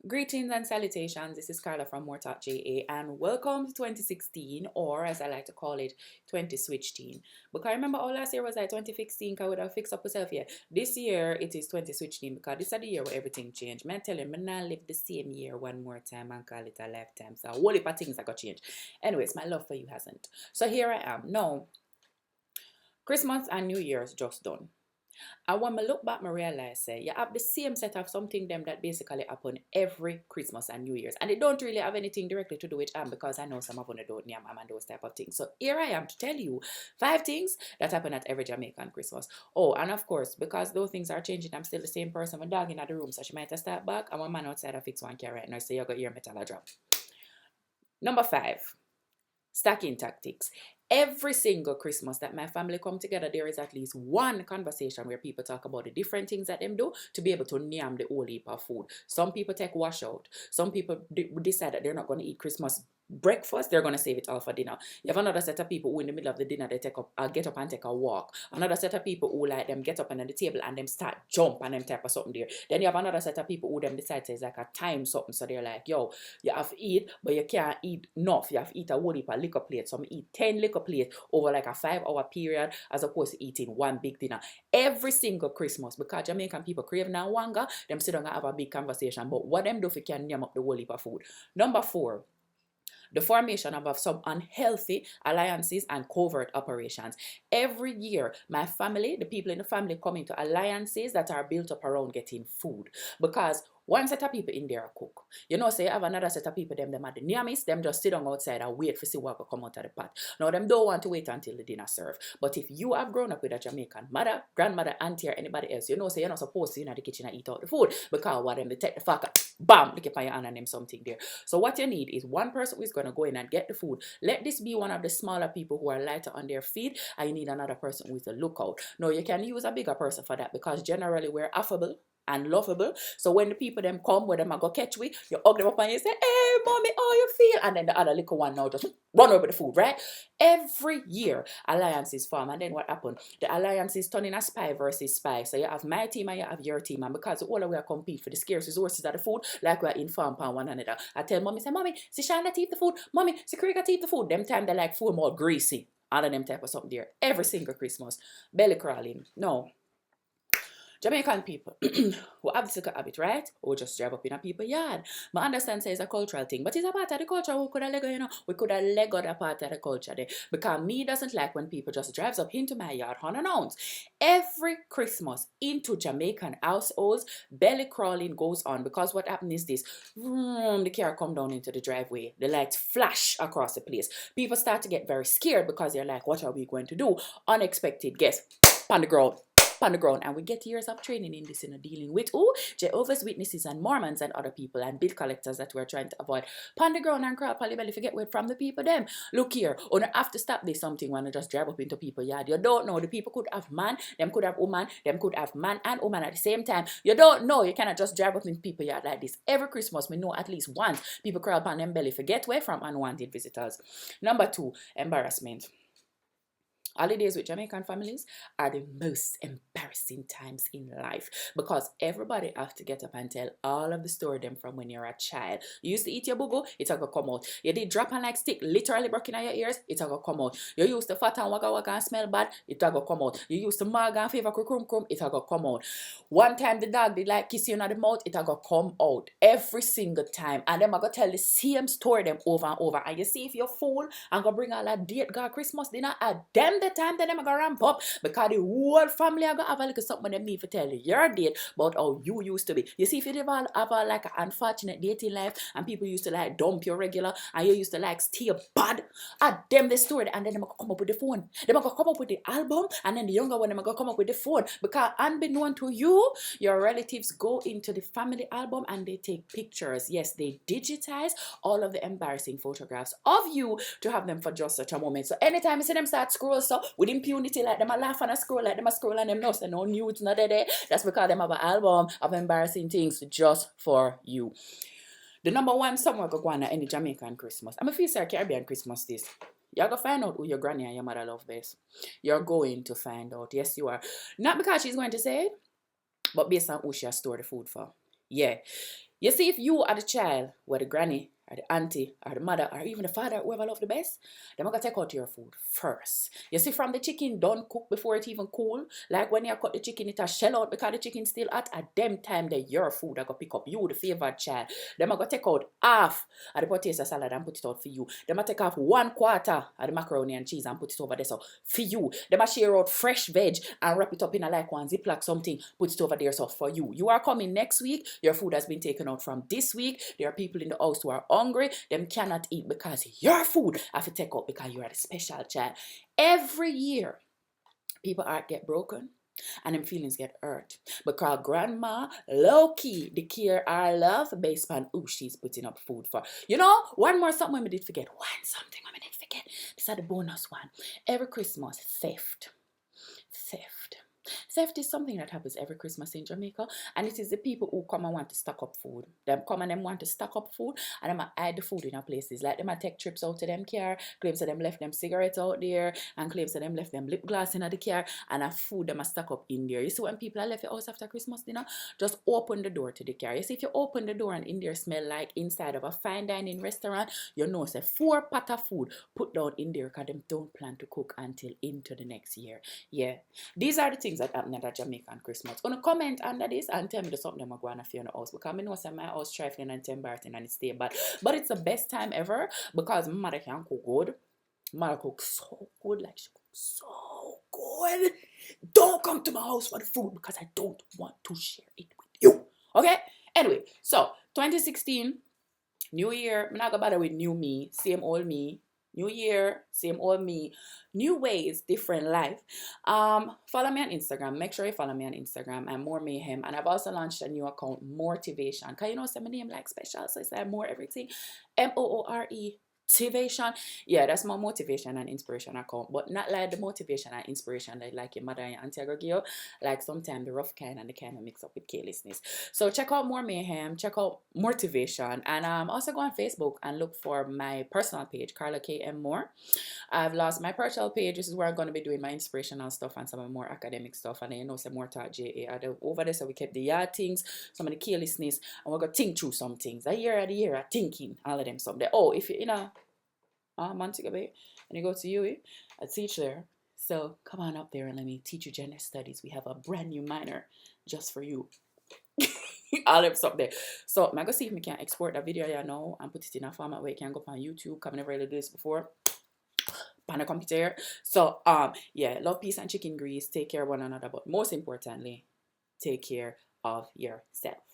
Greetings and salutations. This is Carla from MooreTalkJa, and welcome to 2016, or as I like to call it, 2016. Because I remember all last year was like 2016, because I would have fixed up myself here. This year it is 2016 because this is the year where everything changed. Man, tell you, I'm not live the same year one more time and call it a lifetime. So a whole heap of things that got changed. Anyways, my love for you hasn't. So here I am. Now, Christmas and New Year's just done. And when I look back, I realize you have the same set of something them that basically happen every Christmas and New Year's. And they don't really have anything directly to do with because I know some of them don't name and those type of things. So here I am to tell you 5 things that happen at every Jamaican Christmas. Oh, and of course, because those things are changing, I'm still the same person. My dog in the room, so she might have start back. And my man outside I fix one car right now, so you're going to hear me tell a drop. Number 5. Stacking tactics. Every single Christmas that my family come together, there is at least one conversation where people talk about the different things that them do to be able to name the whole heap of food. Some people take wash out. Some people decide that they're not going to eat Christmas breakfast, they're going to save it all for dinner. You have another set of people who in the middle of the dinner, they get up and take a walk. Another set of people who like them get up and at the table and them start jump and them type of something there. Then you have another set of people who them decide it's like a time something. So they're like, yo, you have to eat, but you can't eat enough. You have to eat a whole heap of liquor plates. Some eat 10 liquor plates over like a 5-hour period as opposed to eating one big dinner. Every single Christmas, because Jamaican people crave now wanga, them sit down and have a big conversation. But what them do if you can name up the whole heap of food. Number 4. The formation of some unhealthy alliances and covert operations. Every year, my family, the people in the family come into alliances that are built up around getting food. Because one set of people in there are cook. You know, say you have another set of people, them are the nearest, them just sit down outside and wait for see what will come out of the pot. Now, them don't want to wait until the dinner served. But if you have grown up with a Jamaican mother, grandmother, auntie, or anybody else, you know, say you're not supposed to in the kitchen and eat out the food. Because what them, they take the fuck, bam, look up on your hand and them something there. So what you need is one person who is going to go in and get the food. Let this be one of the smaller people who are lighter on their feet, and you need another person who is a lookout. No, you can use a bigger person for that because generally we're affable and lovable. So when the people them come, where them go catch we, you hug them up and you say, hey, mommy, how you feel? And then the other little one now just run over the food, right? Every year, alliances form. And then what happened? The alliance is turning a spy versus spy. So you have my team and you have your team. And because all of we are compete for the scarce resources of the food, like we are informed upon one another. I tell mommy, say, mommy, see Shana eat the food. Mommy, see Krika eat the food. Them time they like food more greasy. All of them type of something there. Every single Christmas. Belly crawling. No. Jamaican people who have this habit, right? Or just drive up in a people yard. I understand say it's a cultural thing, but it's a part of the culture. We could have Lego, we could have Lego that part of the culture there. Because me doesn't like when people just drives up into my yard unannounced. Every Christmas into Jamaican households, belly crawling goes on because what happens is this. The car come down into the driveway. The lights flash across the place. People start to get very scared because they're like, what are we going to do? Unexpected guests on the ground. And we get years of training in this, dealing with Jehovah's Witnesses and Mormons and other people and bill collectors that we're trying to avoid. Pan the ground and crawl, belly, forget word from the people them. Look here, you have to stop this something when you just drive up into people yard. You don't know, the people could have man, them could have woman, them could have man and woman at the same time. You don't know, you cannot just drive up into people yard like this. Every Christmas, we know at least once people crawl upon them belly, forget where from unwanted visitors. Number 2, embarrassment. Holidays with Jamaican families are the most embarrassing times in life because everybody have to get up and tell all of the story them from when you're a child. You used to eat your bugo, it's gonna come out. You did drop and like stick literally broken out your ears, it's gonna come out. You used to fat and wagga wagga and smell bad, it's gonna come out. You used to mag and favor krum, it's gonna come out. One time the dog did like kiss you in the mouth, it's gonna come out every single time. And them I gonna tell the same story them over and over. And you see if you're fool and gonna bring all that date God Christmas dinner at them the time that them are gonna ramp up because the whole family are gonna have a little something them need to tell you your date about how you used to be. You see if you ever have a, like an unfortunate dating life and people used to like dump you regular and you used to like stay bad at them the story and then them gonna come up with the phone. Them gonna come up with the album and then the younger one them gonna come up with the phone because unbeknown to you, your relatives go into the family album and they take pictures. Yes, they digitize all of the embarrassing photographs of you to have them for just such a moment. So anytime you see them start scroll so with impunity like them a laugh and a scroll like them a scroll and them no say no nudes not there. That's because them have an album of embarrassing things just for you. The number one somewhere go on at any Jamaican Christmas. I'm a feel sorry Caribbean Christmas this. You're going to find out who your granny and your mother love best. You're going to find out. Yes, you are. Not because she's going to say it, but based on who she has stored the food for. Yeah. You see, if you are the child, or the granny, or the auntie, or the mother, or even the father, whoever love the best, they're gonna take out your food first. You see, from the chicken don't cook before it even cool. Like when you cut the chicken, it a shell out because the chicken still hot. At them time, they your food. I go pick up you, the favored child. Them I go take out half of the potato salad and put it out for you. Them I take off 1/4 of the macaroni and cheese and put it over there so for you. Them I share out fresh veg and wrap it up in a like one Ziploc something, put it over there so for you. You are coming next week. Your food has been taken out from this week. There are people in the house who are hungry. Them cannot eat because your food have to take out because you are the special child. Every year, people heart get broken and them feelings get hurt because grandma low-key the care our love based on who she's putting up food for. You know, one more something we did forget. One something we did forget. This is the bonus one. Every Christmas, theft. Theft is something that happens every Christmas in Jamaica, and it is the people who come and want to stock up food. Them come and them want to stock up food, and them hide the food in a places. Like them take trips out to them car, claims that them left them cigarettes out there, and claims that them left them lip gloss in the car, and a food them a stock up in there. You see when people are left your house after Christmas dinner, just open the door to the car. You see if you open the door and in there smell like inside of a fine dining restaurant, you know say 4 pot of food put down in there because them don't plan to cook until into the next year. Yeah. These are the things that happen at a Jamaican Christmas. Gonna comment under this and tell me the something I'm going to feel in the house. Because I know my house trifling and embarrassing and it's stay bad. But it's the best time ever because my mother can cook good. My mother cooks so good, like she cooks so good. Don't come to my house for the food because I don't want to share it with you. Okay? Anyway, so 2016, new year. I'm not gonna bother with new me, same old me. New year, same old me. New ways, different life. Follow me on Instagram. Make sure you follow me on Instagram and More Mayhem. And I've also launched a new account, MooreTalkJa. Cause you know some name like special, so it's like more everything. MOORE. Motivation, yeah, that's my motivation and inspiration account, but not like the motivation and inspiration like your mother and your auntie give you. Like sometimes the rough kind and the kind of mix up with carelessness. So check out More Mayhem, check out Motivation, and also go on Facebook and look for my personal page, Carla KM Moore. I've lost my personal page. This is where I'm going to be doing my inspirational stuff and some of more academic stuff, and then you know some MooreTalkJa over there. So we kept the yard things, some of the carelessness, and we're gonna think through some things. A year of thinking, all of them someday. Oh, if you know. Months ago, babe, and you go to UE, I teach there. So come on up there and let me teach you gender studies. We have a brand new minor just for you. All them stuff there. So I'm gonna see if we can export that video you know and put it in a format where you can go on YouTube. I've never really do this before. On a computer. So yeah, love, peace, and chicken grease. Take care of one another, but most importantly, take care of yourself.